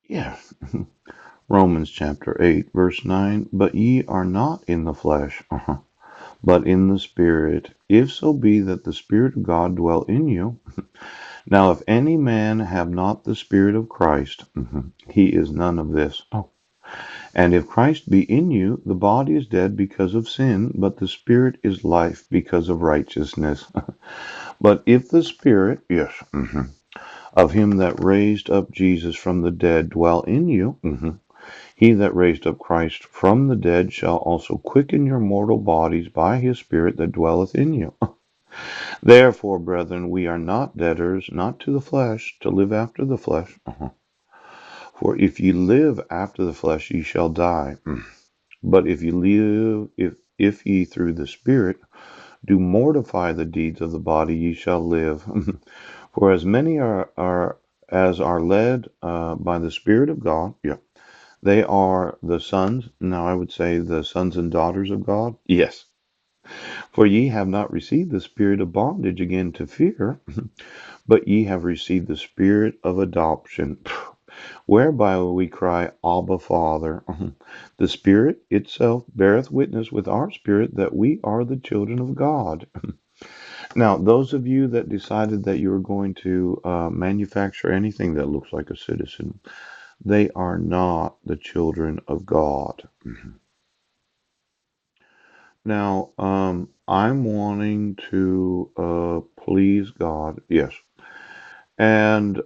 Yeah. Romans chapter 8, verse 9. But ye are not in the flesh, but in the Spirit, if so be that the Spirit of God dwell in you. Now, if any man have not the Spirit of Christ, he is none of this. Oh. And if Christ be in you, the body is dead because of sin, but the Spirit is life because of righteousness. But if the Spirit, yes, of him that raised up Jesus from the dead dwell in you, he that raised up Christ from the dead shall also quicken your mortal bodies by his Spirit that dwelleth in you. Therefore, brethren, we are not debtors, not to the flesh, to live after the flesh. For if ye live after the flesh, ye shall die. But if ye live, if ye through the Spirit do mortify the deeds of the body, ye shall live. For as many are as are led by the Spirit of God, yeah, they are the sons. Now I would say the sons and daughters of God. Yes. For ye have not received the spirit of bondage again to fear, but ye have received the spirit of adoption, whereby we cry, Abba, Father. The Spirit itself beareth witness with our spirit that we are the children of God. Now, those of you that decided that you were going to manufacture anything that looks like a citizen, they are not the children of God. Now, I'm wanting to please God, yes. And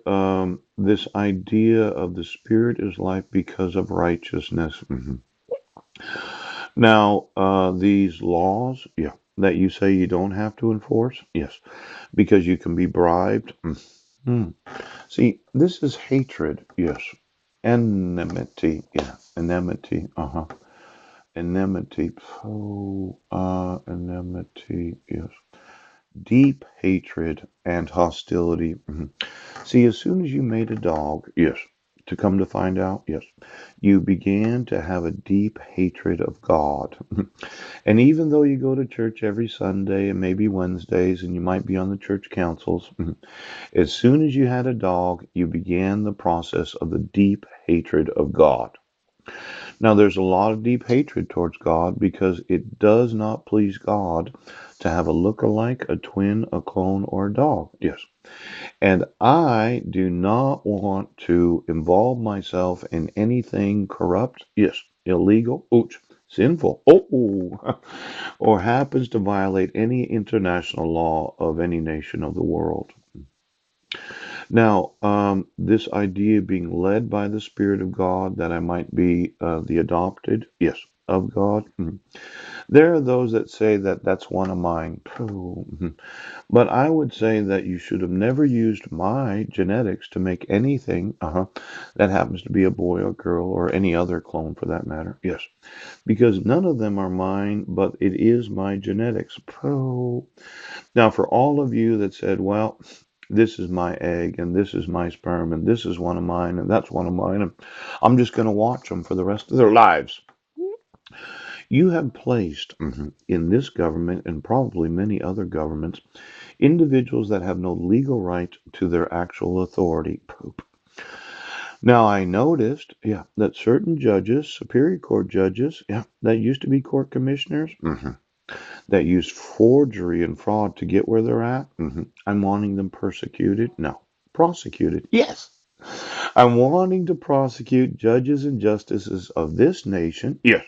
this idea of the Spirit is life because of righteousness. Now, these laws, yeah, that you say you don't have to enforce, yes, because you can be bribed. Mhm. See, this is hatred, yes. Enmity, yeah, enmity, enmity, enmity, yes. Deep hatred and hostility. See, as soon as you made a dog, yes, to come to find out, yes, you began to have a deep hatred of God. And even though you go to church every Sunday and maybe Wednesdays and you might be on the church councils, as soon as you had a dog, you began the process of the deep hatred of God. Now, there's a lot of deep hatred towards God because it does not please God to have a look-alike, a twin, a clone, or a dog. Yes. And I do not want to involve myself in anything corrupt. Yes. Illegal. Ouch. Sinful. Oh. Or happens to violate any international law of any nation of the world. Now, this idea of being led by the Spirit of God, that I might be the adopted, yes, of God. There are those that say that that's one of mine. But I would say that you should have never used my genetics to make anything that happens to be a boy or girl or any other clone for that matter. Yes, because none of them are mine, but it is my genetics. Now, for all of you that said, well, this is my egg and this is my sperm and this is one of mine and that's one of mine, and I'm just going to watch them for the rest of their lives. You have placed in this government and probably many other governments individuals that have no legal right to their actual authority. Poop. Now, I noticed, yeah, that certain judges, Superior Court judges, yeah, that used to be court commissioners, that use forgery and fraud to get where they're at. I'm wanting them persecuted. No, prosecuted. Yes. I'm wanting to prosecute judges and justices of this nation. Yes.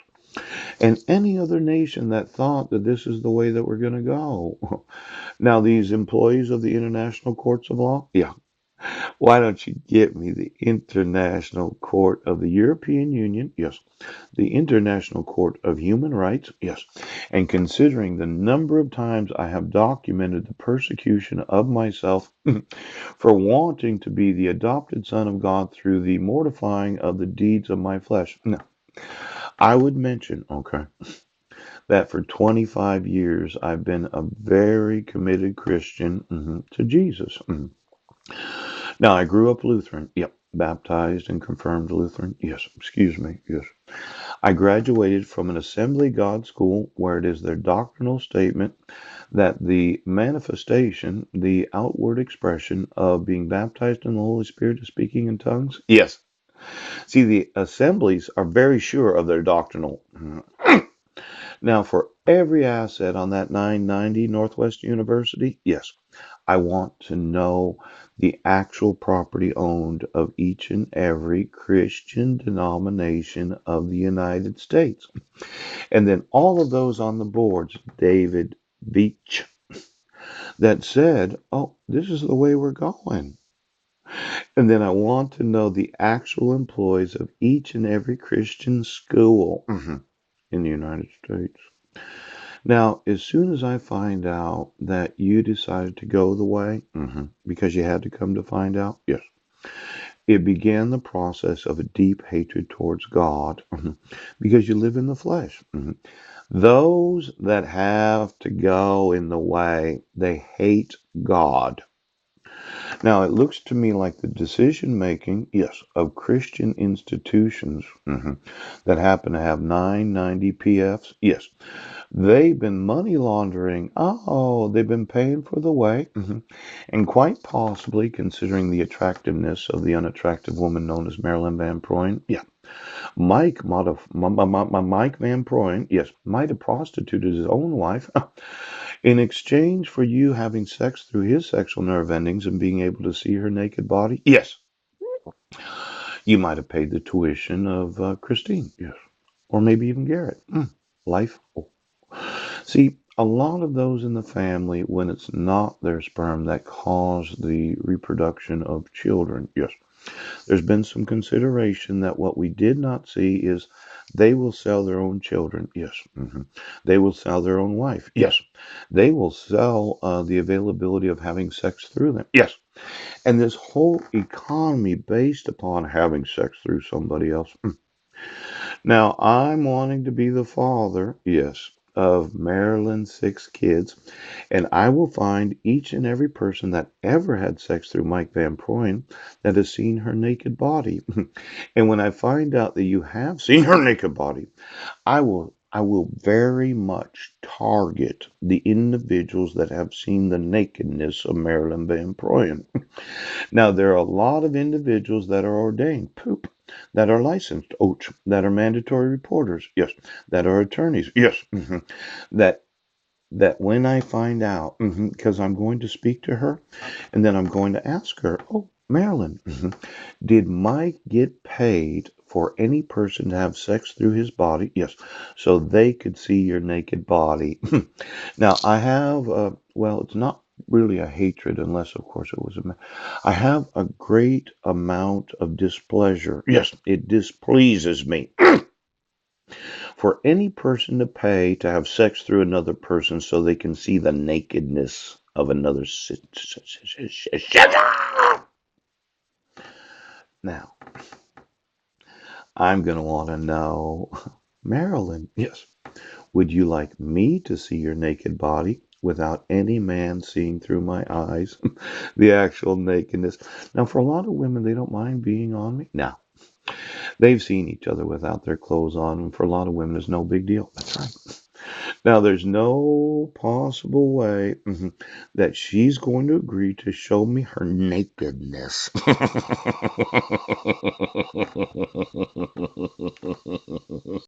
And any other nation that thought that this is the way that we're going to go. Now, these employees of the international courts of law, yeah, why don't you get me the International Court of the European Union? Yes. The International Court of Human Rights? Yes. And considering the number of times I have documented the persecution of myself for wanting to be the adopted son of God through the mortifying of the deeds of my flesh. No. I would mention, okay, that for 25 years I've been a very committed Christian to Jesus. Now, I grew up Lutheran. Yep. Baptized and confirmed Lutheran. Yes. Excuse me. Yes. I graduated from an Assembly God school where it is their doctrinal statement that the manifestation, the outward expression of being baptized in the Holy Spirit is speaking in tongues. Yes. See, the assemblies are very sure of their doctrinal. Now, for every asset on that 990 Northwest University, yes, I want to know the actual property owned of each and every Christian denomination of the United States. And then all of those on the boards, David Veitch, that said, oh, this is the way we're going. And then I want to know the actual employees of each and every Christian school in the United States. Now, as soon as I find out that you decided to go the way, because you had to come to find out, yes, it began the process of a deep hatred towards God, because you live in the flesh. Those that have to go in the way, they hate God. Now, it looks to me like the decision making, yes, of Christian institutions that happen to have 990 PFs, yes, they've been money laundering. Oh, they've been paying for the way. And quite possibly, considering the attractiveness of the unattractive woman known as Marilyn Van Proyn, yeah, Mike might have, Mike Van Proyn, yes, might have prostituted his own wife in exchange for you having sex through his sexual nerve endings and being able to see her naked body. Yes, you might have paid the tuition of Christine, yes, or maybe even Garrett. Life. Oh. See, a lot of those in the family, when it's not their sperm that cause the reproduction of children, yes, there's been some consideration that what we did not see is they will sell their own children, yes. They will sell their own wife, yes. They will sell the availability of having sex through them, yes. And this whole economy based upon having sex through somebody else. Now, I'm wanting to be the father, yes, of Marilyn's 6 kids, and I will find each and every person that ever had sex through Mike Van Proyn that has seen her naked body. And when I find out that you have seen her naked body, I will very much target the individuals that have seen the nakedness of Marilyn Van Proyn. Now, there are a lot of individuals that are ordained, poop, that are licensed, ouch, that are mandatory reporters, yes, that are attorneys, yes, that when I find out, because I'm going to speak to her, and then I'm going to ask her, oh, Marilyn, did Mike get paid for any person to have sex through his body? Yes, so they could see your naked body. Now, I have, well, it's not really a hatred, unless, of course, it was a. I have a great amount of displeasure. Yes, it displeases me for any person to pay to have sex through another person so they can see the nakedness of another. Now, I'm going to want to know, Marilyn, yes, would you like me to see your naked body without any man seeing through my eyes the actual nakedness? Now, for a lot of women, they don't mind being on me. Now, they've seen each other without their clothes on, and for a lot of women, it's no big deal. That's right. Now, there's no possible way that she's going to agree to show me her nakedness.